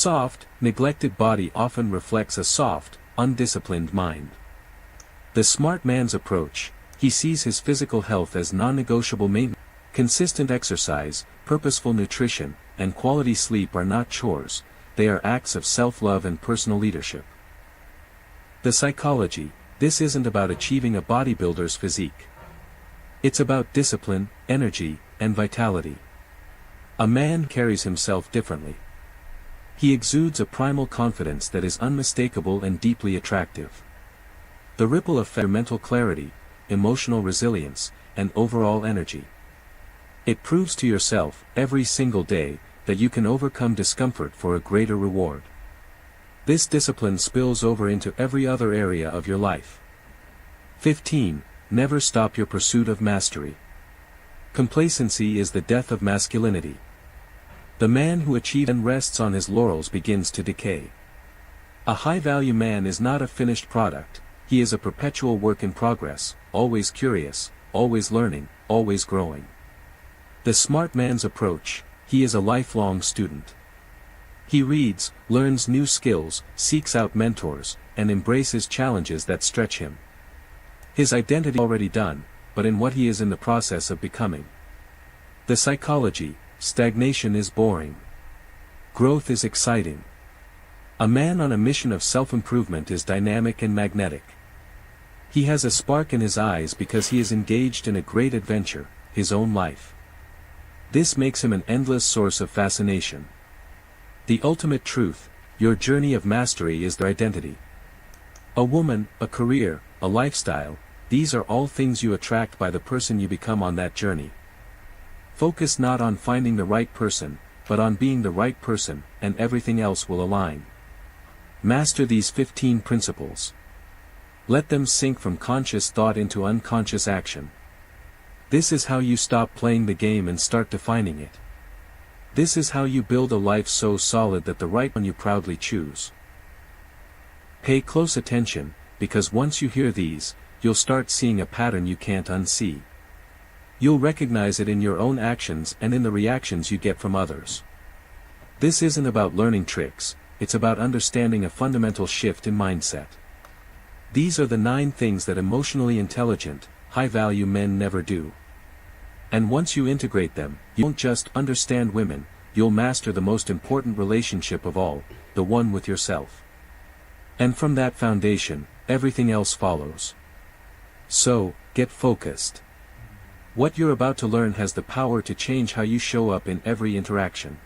Soft, neglected body often reflects a soft, undisciplined mind. The smart man's approach, he sees his physical health as non-negotiable maintenance. Consistent exercise, purposeful nutrition, and quality sleep are not chores, they are acts of self-love and personal leadership. The psychology, this isn't about achieving a bodybuilder's physique. It's about discipline, energy, and vitality. A man carries himself differently. He exudes a primal confidence that is unmistakable and deeply attractive. The ripple effect, mental clarity, emotional resilience, and overall energy. It proves to yourself, every single day, that you can overcome discomfort for a greater reward. This discipline spills over into every other area of your life. 15. Never stop your pursuit of mastery. Complacency is the death of masculinity. The man who achieves and rests on his laurels begins to decay. A high-value man is not a finished product, he is a perpetual work in progress, always curious, always learning, always growing. The smart man's approach, he is a lifelong student. He reads, learns new skills, seeks out mentors, and embraces challenges that stretch him. His identity is already done, but in what he is in the process of becoming. The psychology, stagnation is boring. Growth is exciting. A man on a mission of self-improvement is dynamic and magnetic. He has a spark in his eyes because he is engaged in a great adventure, his own life. This makes him an endless source of fascination. The ultimate truth, your journey of mastery is their identity. A woman, a career, a lifestyle, these are all things you attract by the person you become on that journey. Focus not on finding the right person, but on being the right person, and everything else will align. Master these 15 principles. Let them sink from conscious thought into unconscious action. This is how you stop playing the game and start defining it. This is how you build a life so solid that the right one you proudly choose. Pay close attention, because once you hear these, you'll start seeing a pattern you can't unsee. You'll recognize it in your own actions and in the reactions you get from others. This isn't about learning tricks, it's about understanding a fundamental shift in mindset. These are the 9 things that emotionally intelligent, high-value men never do. And once you integrate them, you won't just understand women, you'll master the most important relationship of all, the one with yourself. And from that foundation, everything else follows. So, get focused. What you're about to learn has the power to change how you show up in every interaction.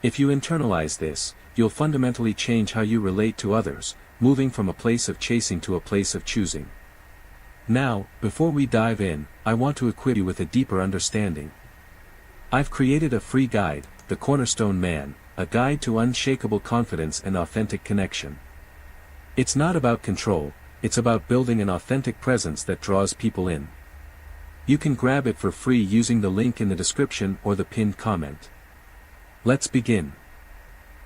If you internalize this, you'll fundamentally change how you relate to others, moving from a place of chasing to a place of choosing. Now, before we dive in, I want to equip you with a deeper understanding. I've created a free guide, The Cornerstone Man, a guide to unshakable confidence and authentic connection. It's not about control, it's about building an authentic presence that draws people in. You can grab it for free using the link in the description or the pinned comment. Let's begin.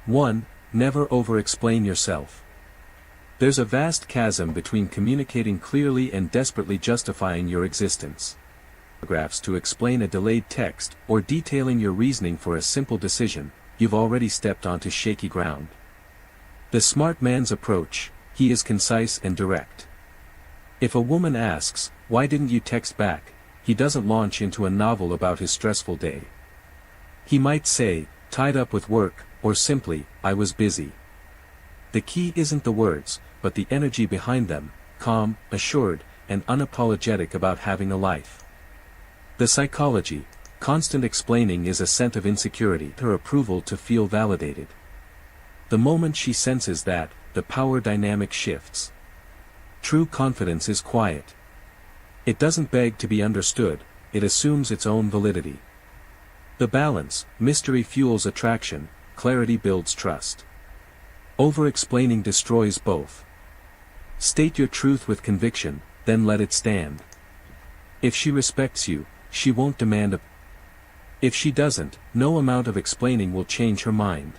1. Never over-explain yourself. There's a vast chasm between communicating clearly and desperately justifying your existence. Paragraphs to explain a delayed text, or detailing your reasoning for a simple decision, you've already stepped onto shaky ground. The smart man's approach, he is concise and direct. If a woman asks, "Why didn't you text back?" he doesn't launch into a novel about his stressful day. He might say, "Tied up with work," or simply, "I was busy." The key isn't the words, but the energy behind them, calm, assured, and unapologetic about having a life. The psychology, constant explaining is a scent of insecurity, her approval to feel validated. The moment she senses that, the power dynamic shifts. True confidence is quiet. It doesn't beg to be understood, it assumes its own validity. The balance, mystery fuels attraction, clarity builds trust. Over-explaining destroys both. State your truth with conviction, then let it stand. If she respects you, she won't demand a... If she doesn't, no amount of explaining will change her mind.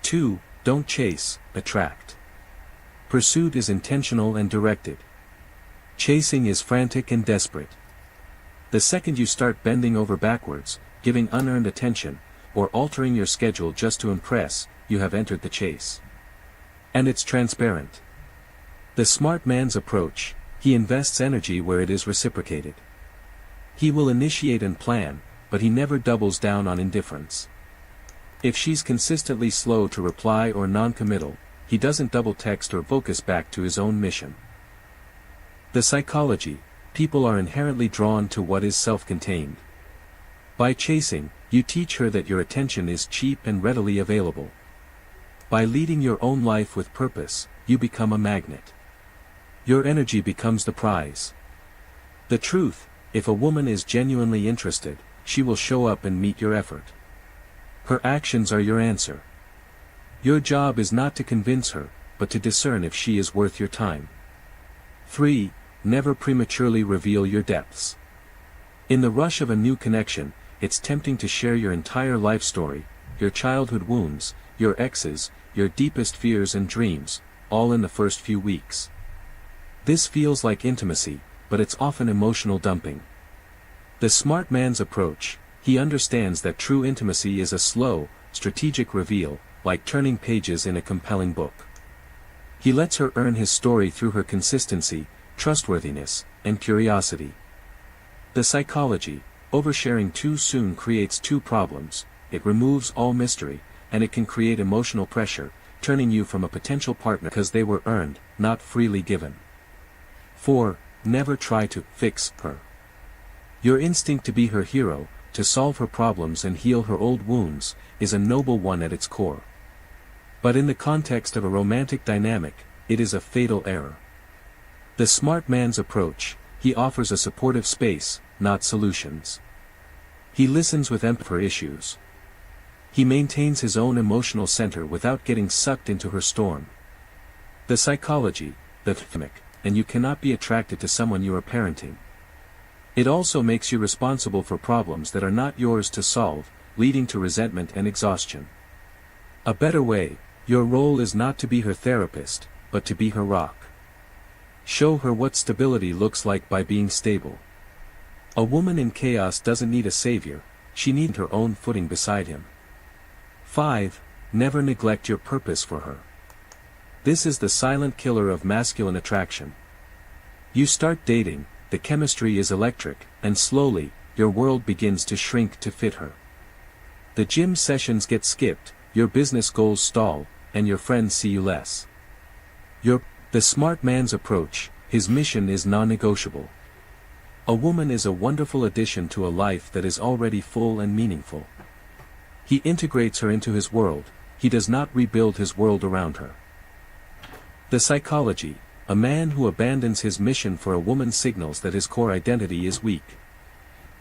2. Don't chase, attract. Pursuit is intentional and directed. Chasing is frantic and desperate. The second you start bending over backwards, giving unearned attention, or altering your schedule just to impress, you have entered the chase. And it's transparent. The smart man's approach, he invests energy where it is reciprocated. He will initiate and plan, but he never doubles down on indifference. If she's consistently slow to reply or non-committal, he doesn't double text or focus back to his own mission. The psychology, people are inherently drawn to what is self-contained. By chasing, you teach her that your attention is cheap and readily available. By leading your own life with purpose, you become a magnet. Your energy becomes the prize. The truth, if a woman is genuinely interested, she will show up and meet your effort. Her actions are your answer. Your job is not to convince her, but to discern if she is worth your time. 3. Never prematurely reveal your depths. In the rush of a new connection, it's tempting to share your entire life story, your childhood wounds, your exes, your deepest fears and dreams, all in the first few weeks. This feels like intimacy, but it's often emotional dumping. The smart man's approach, he understands that true intimacy is a slow, strategic reveal, like turning pages in a compelling book. He lets her earn his story through her consistency, trustworthiness, and curiosity. The psychology, oversharing too soon creates two problems: it removes all mystery, and it can create emotional pressure, turning you from a potential partner because they were earned, not freely given. 4. Never try to fix her. Your instinct to be her hero, to solve her problems and heal her old wounds, is a noble one at its core. But in the context of a romantic dynamic, it is a fatal error. The smart man's approach, he offers a supportive space, not solutions. He listens with empathy for issues. He maintains his own emotional center without getting sucked into her storm. The psychology, the dynamic, and you cannot be attracted to someone you are parenting. It also makes you responsible for problems that are not yours to solve, leading to resentment and exhaustion. A better way, your role is not to be her therapist, but to be her rock. Show her what stability looks like by being stable. A woman in chaos doesn't need a savior, she needs her own footing beside him. 5. Never neglect your purpose for her. This is the silent killer of masculine attraction. You start dating, the chemistry is electric, and slowly, your world begins to shrink to fit her. The gym sessions get skipped, your business goals stall, and your friends see you less. The smart man's approach, his mission is non-negotiable. A woman is a wonderful addition to a life that is already full and meaningful. He integrates her into his world, he does not rebuild his world around her. The psychology, a man who abandons his mission for a woman signals that his core identity is weak.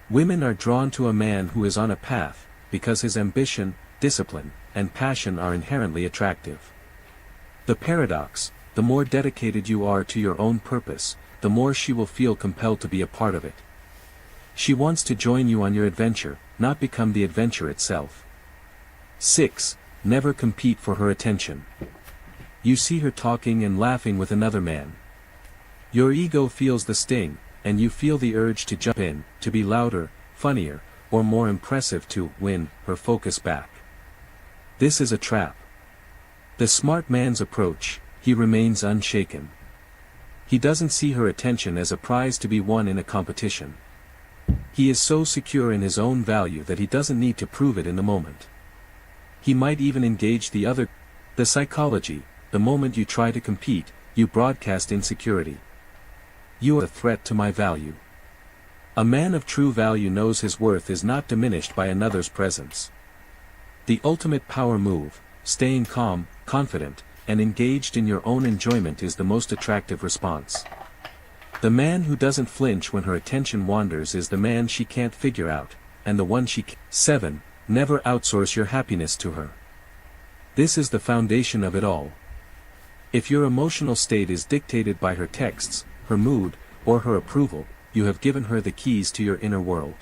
Women are drawn to a man who is on a path, because his ambition, discipline, and passion are inherently attractive. The paradox, the more dedicated you are to your own purpose, the more she will feel compelled to be a part of it. She wants to join you on your adventure, not become the adventure itself. 6. Never compete for her attention. You see her talking and laughing with another man. Your ego feels the sting, and you feel the urge to jump in, to be louder, funnier, or more impressive to win her focus back. This is a trap. The smart man's approach, he remains unshaken. He doesn't see her attention as a prize to be won in a competition. He is so secure in his own value that he doesn't need to prove it in the moment. He might even engage the other. The psychology, the moment you try to compete, you broadcast insecurity. You are a threat to my value. A man of true value knows his worth is not diminished by another's presence. The ultimate power move, staying calm, confident, and engaged in your own enjoyment is the most attractive response. The man who doesn't flinch when her attention wanders is the man she can't figure out, and the one she can't. 7. Never outsource your happiness to her. This is the foundation of it all. If your emotional state is dictated by her texts, her mood, or her approval, you have given her the keys to your inner world.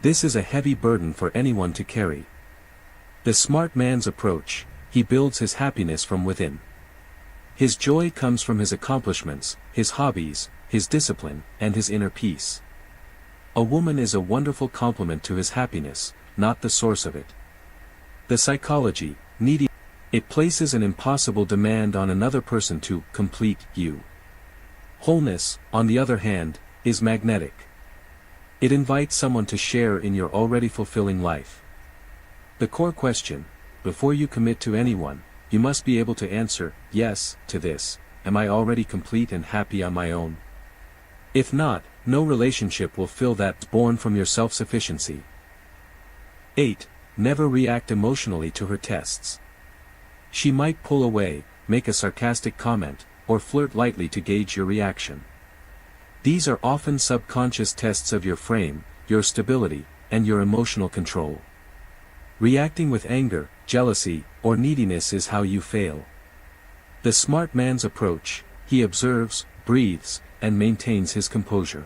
This is a heavy burden for anyone to carry. The smart man's approach, he builds his happiness from within. His joy comes from his accomplishments, his hobbies, his discipline, and his inner peace. A woman is a wonderful complement to his happiness, not the source of it. The psychology, needy. It places an impossible demand on another person to complete you. Wholeness, on the other hand, is magnetic. It invites someone to share in your already fulfilling life. The core question, before you commit to anyone, you must be able to answer yes to this: am I already complete and happy on my own? If not, no relationship will fill that born from your self-sufficiency. 8. Never react emotionally to her tests. She might pull away, make a sarcastic comment, or flirt lightly to gauge your reaction. These are often subconscious tests of your frame, your stability, and your emotional control. Reacting with anger, jealousy, or neediness is how you fail. The smart man's approach: he observes, breathes, and maintains his composure.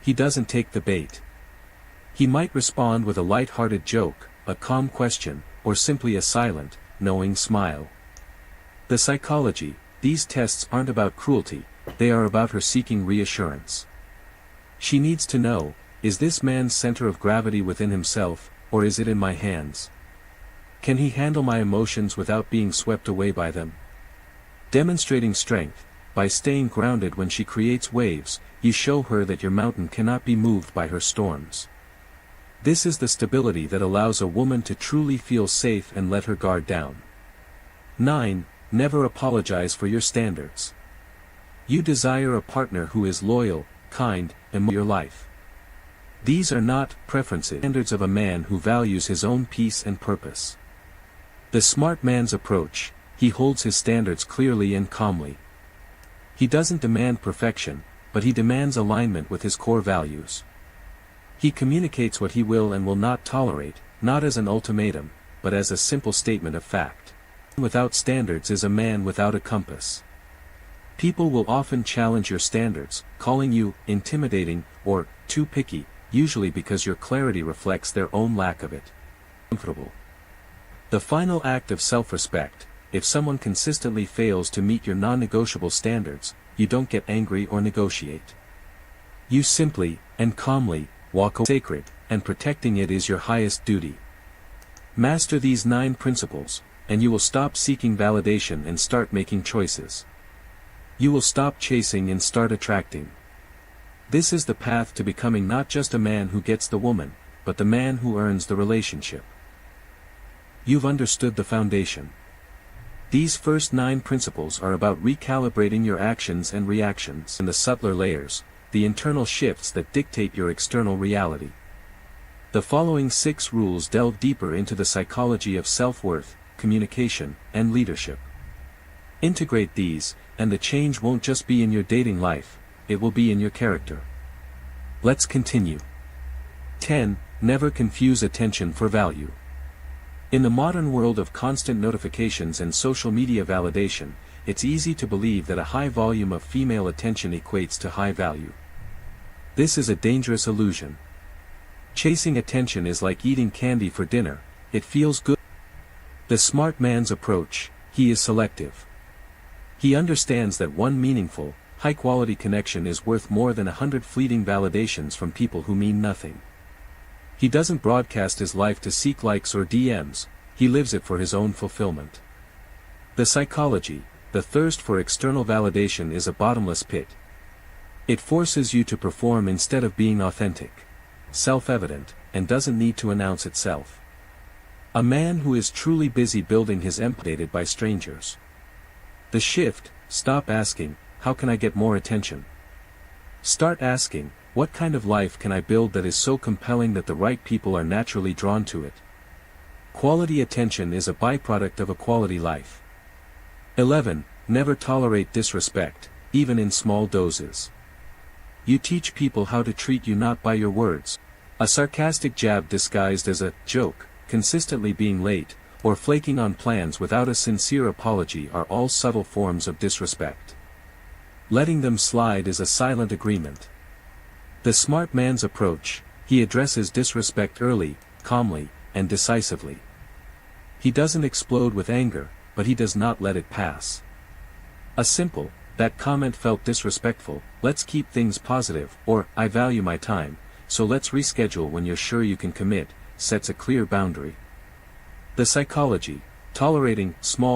He doesn't take the bait. He might respond with a light-hearted joke, a calm question, or simply a silent, knowing smile. The psychology: these tests aren't about cruelty, they are about her seeking reassurance. She needs to know, is this man's center of gravity within himself, or is it in my hands? Can he handle my emotions without being swept away by them? Demonstrating strength, by staying grounded when she creates waves, you show her that your mountain cannot be moved by her storms. This is the stability that allows a woman to truly feel safe and let her guard down. 9. Never apologize for your standards. You desire a partner who is loyal, kind, and in your life. These are not preferences, standards of a man who values his own peace and purpose. The smart man's approach: he holds his standards clearly and calmly. He doesn't demand perfection, but he demands alignment with his core values. He communicates what he will and will not tolerate, not as an ultimatum, but as a simple statement of fact. Without standards is a man without a compass. People will often challenge your standards, calling you intimidating or too picky, usually because your clarity reflects their own lack of it. Comfortable. The final act of self-respect: if someone consistently fails to meet your non-negotiable standards, you don't get angry or negotiate. You simply, and calmly, walk away. Sacred, and protecting it is your highest duty. Master these 9 principles, and you will stop seeking validation and start making choices. You will stop chasing and start attracting. This is the path to becoming not just a man who gets the woman, but the man who earns the relationship. You've understood the foundation. These first 9 principles are about recalibrating your actions and reactions, and the subtler layers, the internal shifts that dictate your external reality. The following 6 rules delve deeper into the psychology of self-worth, communication, and leadership. Integrate these, and the change won't just be in your dating life, it will be in your character. Let's continue. 10. Never confuse attention for value. In the modern world of constant notifications and social media validation, it's easy to believe that a high volume of female attention equates to high value. This is a dangerous illusion. Chasing attention is like eating candy for dinner: it feels good. The smart man's approach: he is selective. He understands that one meaningful, high-quality connection is worth more than 100 fleeting validations from people who mean nothing. He doesn't broadcast his life to seek likes or DMs, he lives it for his own fulfillment. The psychology: the thirst for external validation is a bottomless pit. It forces you to perform instead of being authentic, self-evident, and doesn't need to announce itself. A man who is truly busy building his empire by strangers. The shift: stop asking, how can I get more attention? Start asking, what kind of life can I build that is so compelling that the right people are naturally drawn to it? Quality attention is a byproduct of a quality life. 11. Never tolerate disrespect, even in small doses. You teach people how to treat you not by your words. A sarcastic jab disguised as a joke, consistently being late, or flaking on plans without a sincere apology are all subtle forms of disrespect. Letting them slide is a silent agreement. The smart man's approach: he addresses disrespect early, calmly, and decisively. He doesn't explode with anger, but he does not let it pass. A simple, "that comment felt disrespectful, let's keep things positive," or "I value my time, so let's reschedule when you're sure you can commit," sets a clear boundary. The psychology: tolerating small